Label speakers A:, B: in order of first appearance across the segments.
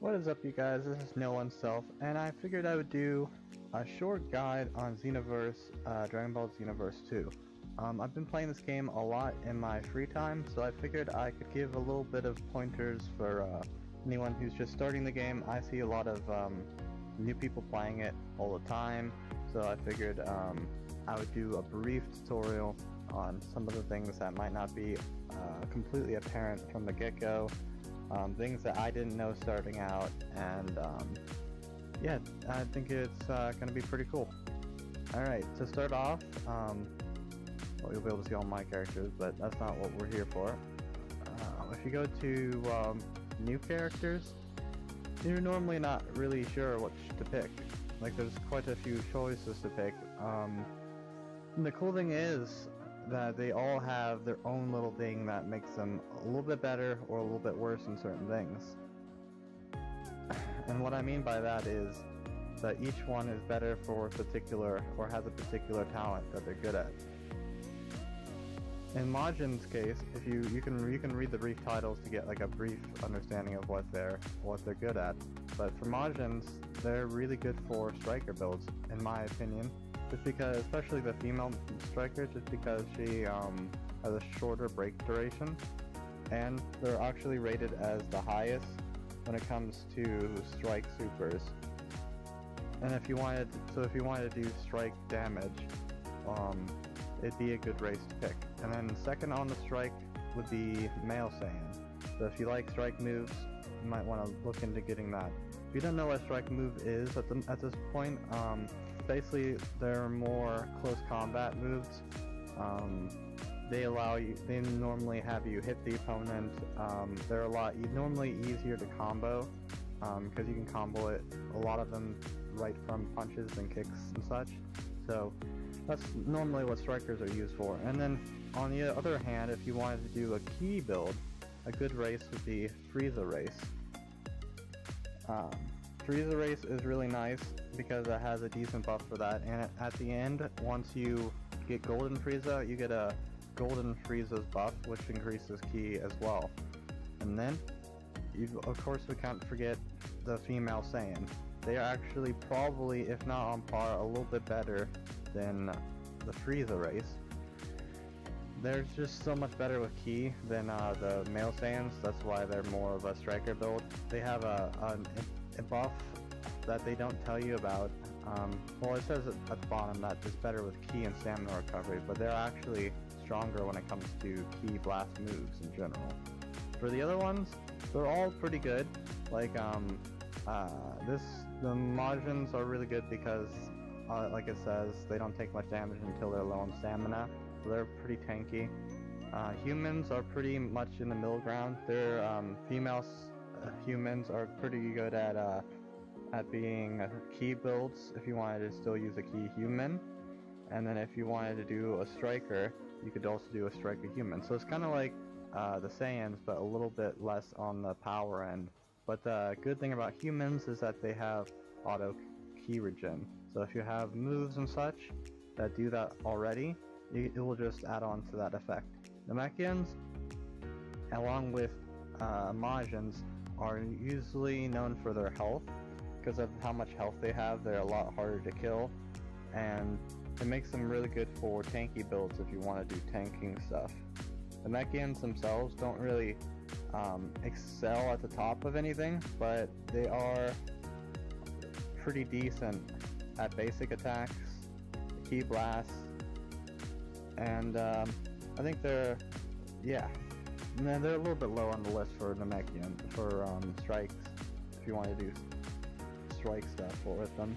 A: What is up, you guys? This is No Oneself, and I figured I would do a short guide on Dragon Ball Xenoverse 2. I've been playing this game a lot in my free time, so I figured I could give a little bit of pointers for anyone who's just starting the game. I see a lot of new people playing it all the time, so I figured I would do a brief tutorial on some of the things that might not be completely apparent from the get-go. Things that I didn't know starting out, and yeah, I think it's going to be pretty cool. Alright, to start off, well, you'll be able to see all my characters, but that's not what we're here for. If you go to new characters, you're normally not really sure what to pick. Like, there's quite a few choices to pick. And the cool thing is that they all have their own little thing that makes them a little bit better or a little bit worse in certain things. And what I mean by that is that each one is better for a particular, or has a particular talent that they're good at. In Majin's case, if you can read the brief titles to get like a brief understanding of what they're good at. But for Majins, they're really good for striker builds, in my opinion. Just because, especially the female striker, just because she has a shorter break duration, and they're actually rated as the highest when it comes to strike supers. And if you wanted to do strike damage, it'd be a good race to pick. And then second on the strike would be male Saiyan. So if you like strike moves, you might want to look into getting that. If you don't know what a strike move is at this point, basically, they're more close combat moves. They normally have you hit the opponent. They're normally easier to combo, because you can combo it, a lot of them, right from punches and kicks and such. So that's normally what strikers are used for. And then on the other hand, if you wanted to do a key build, a good race would be Frieza race. Frieza race is really nice because it has a decent buff for that, and at the end, once you get Golden Frieza, you get a Golden Frieza's buff, which increases ki as well. And then, of course, we can't forget the female Saiyan. They are actually probably, if not on par, a little bit better than the Frieza race. They're just so much better with ki than the male Saiyans. That's why they're more of a striker build. They have a buff that they don't tell you about. Well, it says at the bottom that it's better with ki and stamina recovery, but they're actually stronger when it comes to ki blast moves in general. For the other ones, they're all pretty good. Like, the Majins are really good because, like it says, they don't take much damage until they're low on stamina, so they're pretty tanky. Humans are pretty much in the middle ground. Their humans are pretty good at being key builds if you wanted to still use a key human, and then if you wanted to do a striker, you could also do a striker human. So it's kind of like the Saiyans, but a little bit less on the power end. But the good thing about humans is that they have auto ki regen. So if you have moves and such that do that already, it will just add on to that effect. The Namekians, along with Majins, are usually known for their health. Because of how much health they have, they're a lot harder to kill, and it makes them really good for tanky builds if you want to do tanking stuff. The Namekians themselves don't really excel at the top of anything, but they are pretty decent at basic attacks, ki blasts, and I think they're a little bit low on the list for Namekian, for strikes, if you want to do strike stuff with them.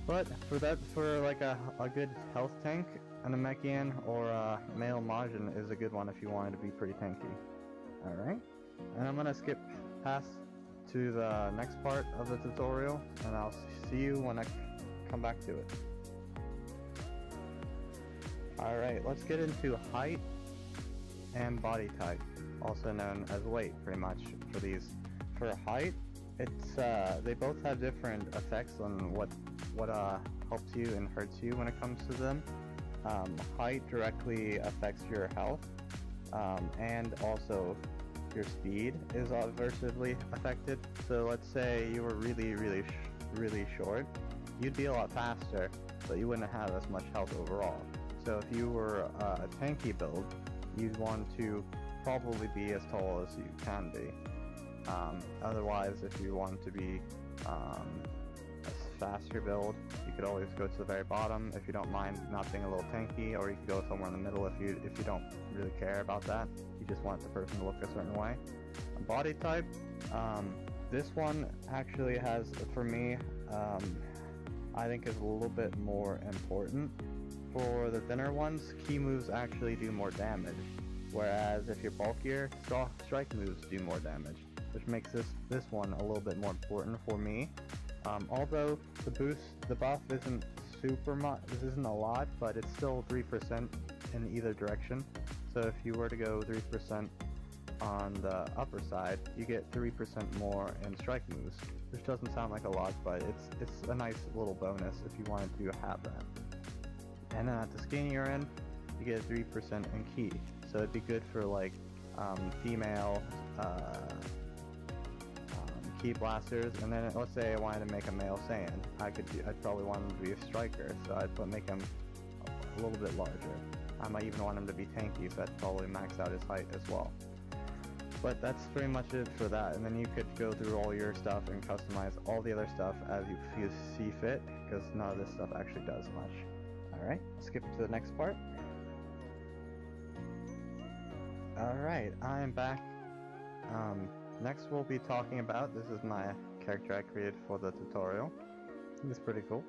A: But for like a good health tank, a Namekian or a male Majin is a good one if you wanted to be pretty tanky. Alright, and I'm gonna skip past to the next part of the tutorial, and I'll see you when I come back to it. Alright, let's get into height and body type, also known as weight, pretty much, for these. For height, it's they both have different effects on what helps you and hurts you when it comes to them. Height directly affects your health, and also your speed is adversely affected. So let's say you were really short, you'd be a lot faster, but you wouldn't have as much health overall. So if you were a tanky build, you'd want to probably be as tall as you can be. Otherwise, if you want to be a faster build, you could always go to the very bottom if you don't mind not being a little tanky, or you could go somewhere in the middle if you don't really care about that. You just want the person to look a certain way. A body type, this one actually has, for me, I think is a little bit more important. For the thinner ones, key moves actually do more damage, whereas if you're bulkier, strike moves do more damage, which makes this one a little bit more important for me. Although the buff isn't super much, this isn't a lot, but it's still 3% in either direction. So if you were to go 3% on the upper side, you get 3% more in strike moves, which doesn't sound like a lot, but it's a nice little bonus if you wanted to have that. And then at the skinnier end, you get 3% in key, so it'd be good for like female key blasters. And then let's say I wanted to make a male Saiyan, I'd probably want him to be a striker, so I'd make him a little bit larger. I might even want him to be tanky, so I'd probably max out his height as well. But that's pretty much it for that, and then you could go through all your stuff and customize all the other stuff as you see fit, because none of this stuff actually does much. Alright, skip to the next part. Alright, I am back. Next we'll be talking about, this is my character I created for the tutorial. It's pretty cool.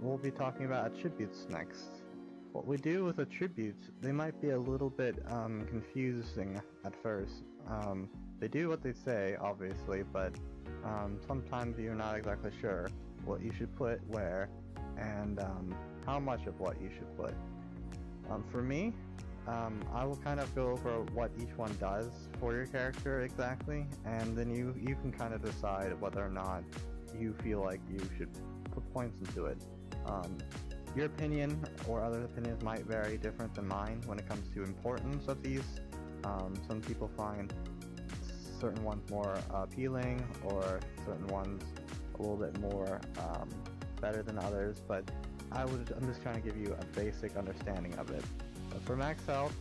A: We'll be talking about attributes next. What we do with attributes, they might be a little bit confusing at first. They do what they say, obviously, but sometimes you're not exactly sure what you should put where, and how much of what you should put. For me, I will kind of go over what each one does for your character exactly, and then you can kind of decide whether or not you feel like you should put points into it. Your opinion or other opinions might vary different than mine when it comes to importance of these. Some people find certain ones more appealing, or certain ones a little bit more better than others, but I'm just trying to give you a basic understanding of it. But for max health,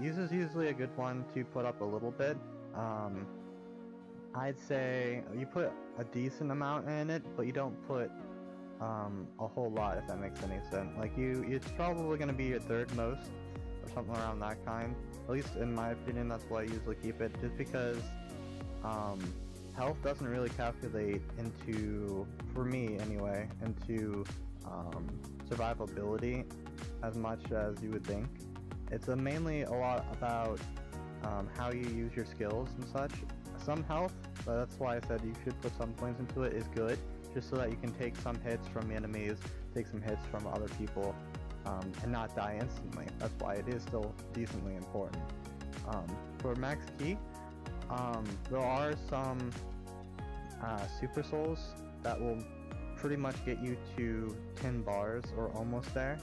A: use is usually a good one to put up a little bit. I'd say you put a decent amount in it, but you don't put a whole lot, if that makes any sense. Like it's probably going to be your third most, or something around that kind. At least in my opinion, that's why I usually keep it, just because health doesn't really calculate into, for me anyway, into survivability as much as you would think. It's mainly a lot about how you use your skills and such. Some health, but that's why I said you should put some points into it, is good, just so that you can take some hits from the enemies, take some hits from other people, and not die instantly. That's why it is still decently important. For max key, there are some super souls that will pretty much get you to 10 bars or almost there,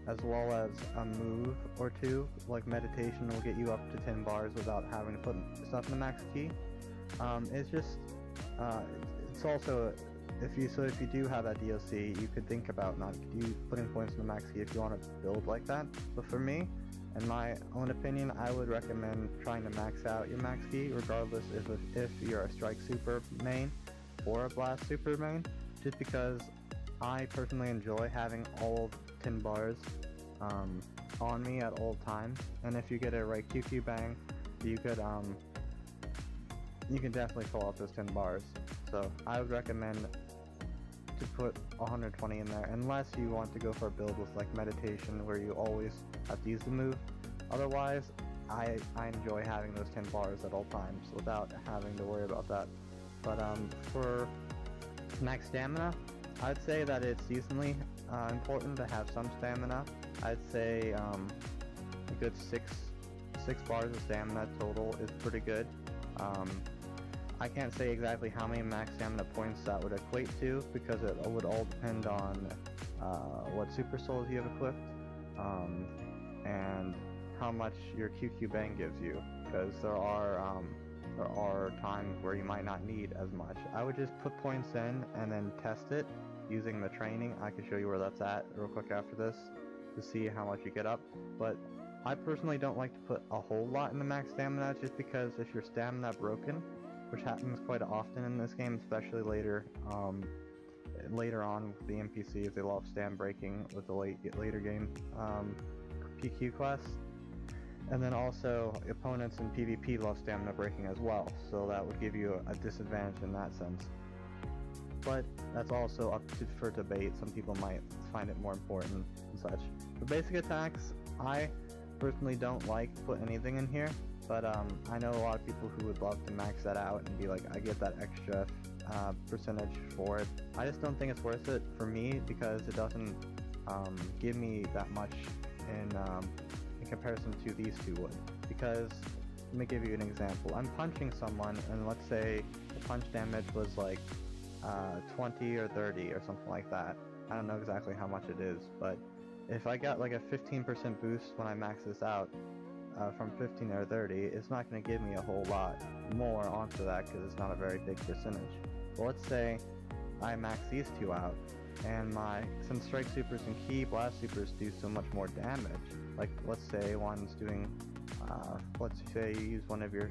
A: as well as a move or two, like meditation will get you up to 10 bars without having to put stuff in the max key. It's just, it's also, if you do have that DLC, you could think about not putting points in the max key if you want to build like that. But for me, in my own opinion, I would recommend trying to max out your max key, regardless if you're a strike super main or a blast super main, just because I personally enjoy having all 10 bars on me at all times. And if you get a right QQ bang, you could you can definitely pull off those 10 bars. So I would recommend to put 120 in there, unless you want to go for a build with like meditation where you always have to use the move. Otherwise, I enjoy having those 10 bars at all times without having to worry about that. But for max stamina, I'd say that it's decently important to have some stamina. I'd say a good six bars of stamina total is pretty good. I can't say exactly how many max stamina points that would equate to, because it would all depend on what super souls you have equipped, and how much your QQ bang gives you, because there are times where you might not need as much. I would just put points in and then test it using the training. I can show you where that's at real quick after this to see how much you get up, but I personally don't like to put a whole lot in the max stamina, just because if your stamina broken, which happens quite often in this game, especially later on with the NPCs, they love stam breaking with the later game PQ quests. And then also, opponents in PvP love stamina breaking as well, so that would give you a disadvantage in that sense. But that's also up for debate. Some people might find it more important and such. For basic attacks, I personally don't like to put anything in here, but I know a lot of people who would love to max that out and be like, I get that extra percentage for it. I just don't think it's worth it for me, because it doesn't give me that much in comparison to these two would. Because, let me give you an example. I'm punching someone, and let's say the punch damage was like 20 or 30 or something like that. I don't know exactly how much it is, but if I got like a 15% boost when I max this out from 15 or 30, it's not going to give me a whole lot more onto that, because it's not a very big percentage. But let's say I max these two out, and since strike supers and key blast supers do so much more damage, like let's say one's doing, let's say you use one of your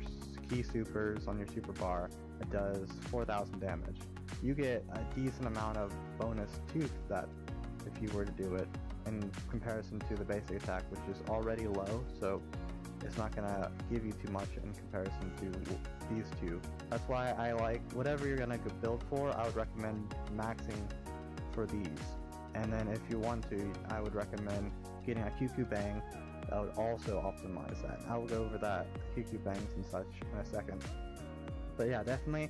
A: key supers on your super bar, it does 4,000 damage. You get a decent amount of bonus to that if you were to do it, in comparison to the basic attack, which is already low, so it's not going to give you too much in comparison to these two. That's why I like, whatever you're going to build for, I would recommend maxing for these. And then if you want to, I would recommend getting a QQ bang that would also optimize that. I will go over that, QQ bangs and such, in a second. But yeah, definitely,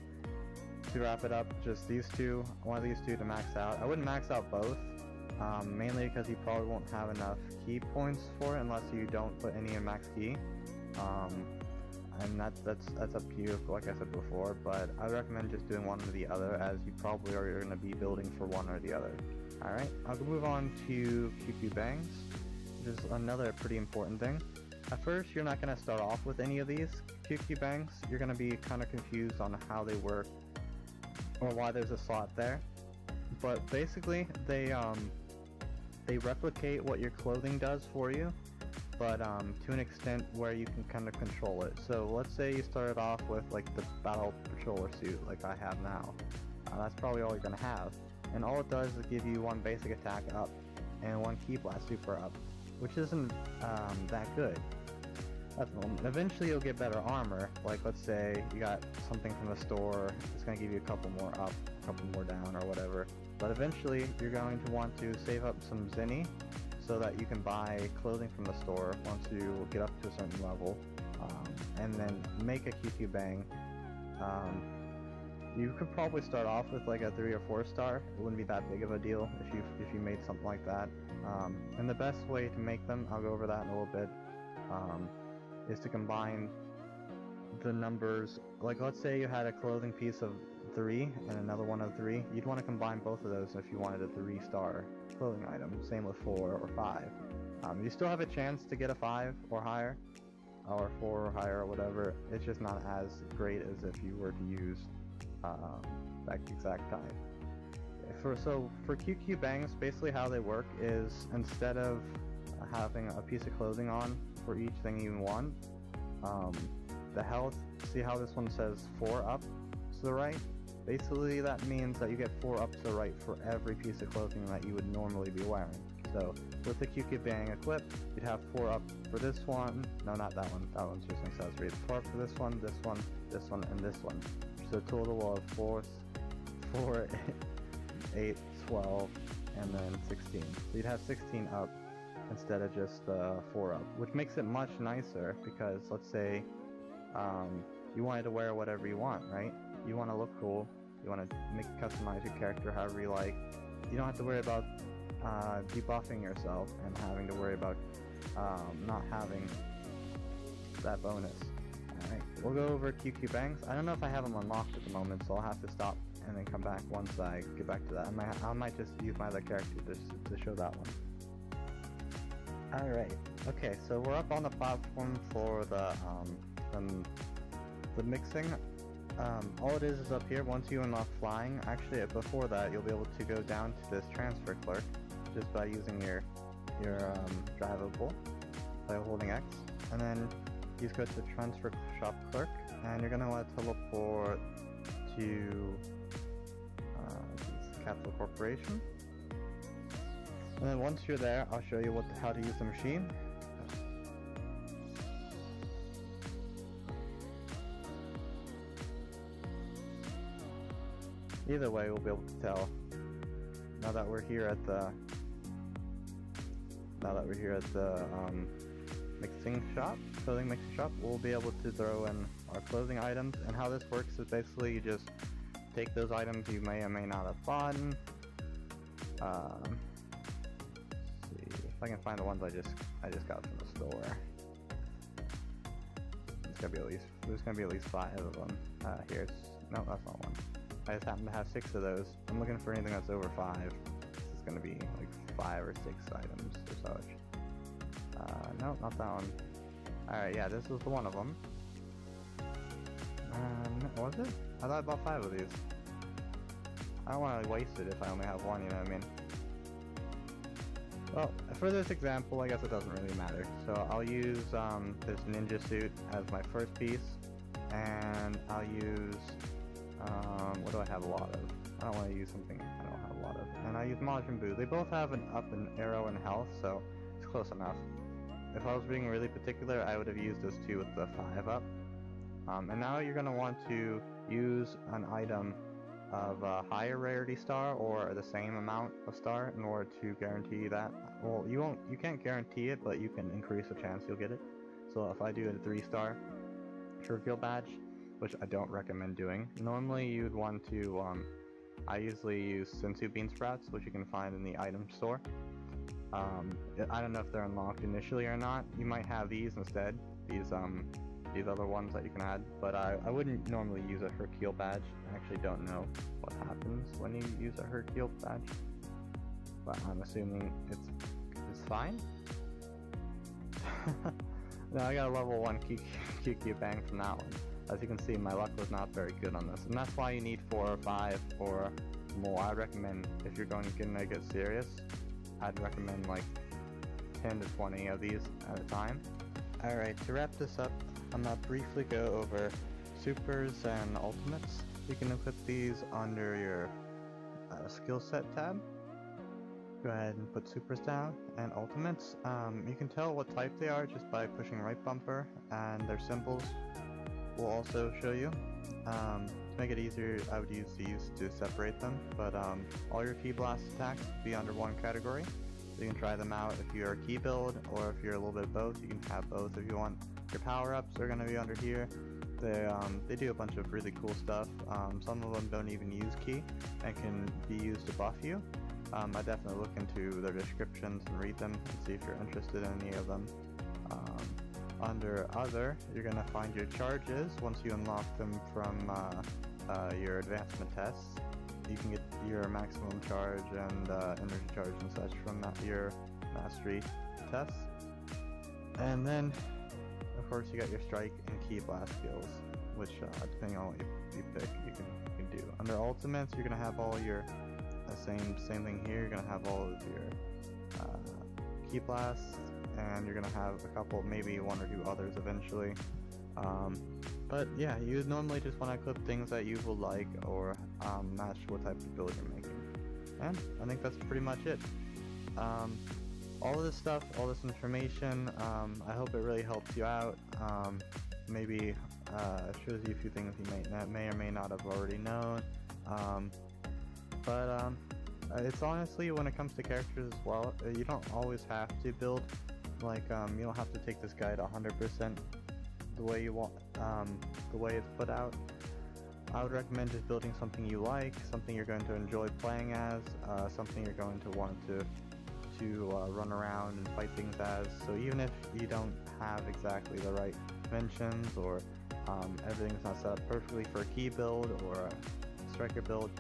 A: to wrap it up, just these two, one of these two to max out. I wouldn't max out both, mainly because you probably won't have enough key points for it unless you don't put any in max key. And that's up to you, like I said before, but I recommend just doing one or the other, as you probably are going to be building for one or the other. Alright, I'll move on to QQ bangs, which is another pretty important thing. At first, you're not going to start off with any of these QQ bangs. You're going to be kind of confused on how they work or why there's a slot there. But basically, they replicate what your clothing does for you, but to an extent where you can kind of control it. So let's say you started off with like the Battle Patroller suit like I have now. That's probably all you're going to have. And all it does is give you one basic attack up and one key blast super up, which isn't that good. Eventually you'll get better armor, like let's say you got something from the store, it's going to give you a couple more up, a couple more down or whatever. But eventually you're going to want to save up some zenny so that you can buy clothing from the store once you get up to a certain level, and then make a QQ bang. You could probably start off with like a 3 or 4 star. It wouldn't be that big of a deal if you made something like that. And the best way to make them, I'll go over that in a little bit, is to combine the numbers. Like let's say you had a clothing piece of 3 and another one of 3. You'd want to combine both of those if you wanted a 3-star clothing item. Same with 4 or 5. You still have a chance to get a 5 or higher, or 4 or higher or whatever. It's just not as great as if you were to use that exact type. So for QQ bangs, basically how they work is, instead of having a piece of clothing on for each thing you want, the health, see how this one says 4 up to the right? Basically that means that you get 4 up to the right for every piece of clothing that you would normally be wearing. So with the QQ bang equipped, you'd have 4 up for this one, no, not that one, that one's just accessories, 4 up for this one, this one, this one, and this one. So a total of 4, 8, 12, and then 16. So you'd have 16 up instead of just 4 up, which makes it much nicer, because let's say you wanted to wear whatever you want, right? You want to look cool, you want to customize your character however you like. You don't have to worry about debuffing yourself and having to worry about not having that bonus. Alright, we'll go over QQ bangs. I don't know if I have them unlocked at the moment, so I'll have to stop and then come back once I get back to that. I might just use my other character to show that one. Alright, okay, so we're up on the platform for the mixing. All it is up here. Once you unlock flying, actually before that you'll be able to go down to this transfer clerk just by using your drivable by holding X, and then you just go to the transfer shop clerk, and you're gonna want to teleport to Capital Corporation. And then once you're there, I'll show you how to use the machine. Either way, we'll be able to tell. Now that we're here at the clothing mixing shop, we'll be able to throw in our clothing items. And how this works is basically you just take those items you may or may not have bought. Let's see if I can find the ones I just got from the store. There's gonna be at least 5 of them. No, that's not one. I just happen to have 6 of those. I'm looking for anything that's over 5. This is gonna be like 5 or 6 items or such. No, not that one. Alright, yeah, this was the one of them. Was it? I thought I bought 5 of these. I don't want to waste it if I only have one, you know what I mean? Well, for this example, I guess it doesn't really matter. So I'll use this ninja suit as my first piece, and I'll use what do I have a lot of? I don't want to use something I don't have a lot of. And I use Majin Buu. They both have an up and arrow and health, so it's close enough. If I was being really particular, I would have used those 2 with the 5 up. And now you're going to want to use an item of a higher rarity star or the same amount of star in order to guarantee that. Well, you can't guarantee it, but you can increase the chance you'll get it. So if I do a 3-star Shurkill badge, which I don't recommend doing, normally you'd want to, I usually use Sensu Bean Sprouts, which you can find in the item store. I don't know if they're unlocked initially or not. You might have these instead, these other ones that you can add, but I wouldn't normally use a Hercule badge. I actually don't know what happens when you use a Hercule badge, but I'm assuming it's fine. No, I got a level 1 QQ bang from that one. As you can see, my luck was not very good on this, and that's why you need 4 or 5 or more. I recommend, if you're gonna get serious, I'd recommend like 10 to 20 of these at a time. Alright, to wrap this up, I'm gonna briefly go over supers and ultimates. You can equip these under your skill set tab. Go ahead and put supers down, and ultimates. You can tell what type they are just by pushing right bumper, and their symbols will also show you. To make it easier, I would use these to separate them, but all your ki blast attacks will be under one category. So you can try them out if you're a ki build, or if you're a little bit of both, you can have both if you want. Your power-ups are going to be under here. They do a bunch of really cool stuff. Some of them don't even use ki and can be used to buff you. I definitely look into their descriptions and read them and see if you're interested in any of them. Under other, you're going to find your charges. Once you unlock them from your advancement tests, you can get your maximum charge and energy charge and such from your mastery tests. And then, of course, you got your strike and ki blast skills, which depending on what you pick, you can do. Under ultimates, you're gonna have all your same thing here. You're gonna have all of your ki blasts, and you're gonna have a couple, maybe 1 or 2 others eventually. But yeah, you normally just want to equip things that you will like or match what type of build you're making. And I think that's pretty much it. All of this stuff, all this information, I hope it really helps you out. Maybe shows you a few things you may or may not have already known. But it's honestly, when it comes to characters as well, you don't always have to build like you don't have to take this guide 100% the way you want, the way it's put out. I would recommend just building something you like, something you're going to enjoy playing as, something you're going to want to run around and fight things as. So even if you don't have exactly the right dimensions, or everything's not set up perfectly for a ki build or a striker build,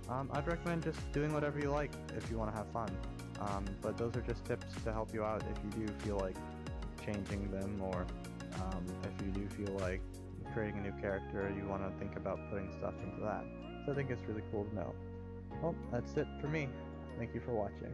A: I'd recommend just doing whatever you like if you want to have fun. But those are just tips to help you out if you do feel like changing them, or if you do feel like creating a new character, you want to think about putting stuff into that. So I think it's really cool to know. Well, that's it for me. Thank you for watching.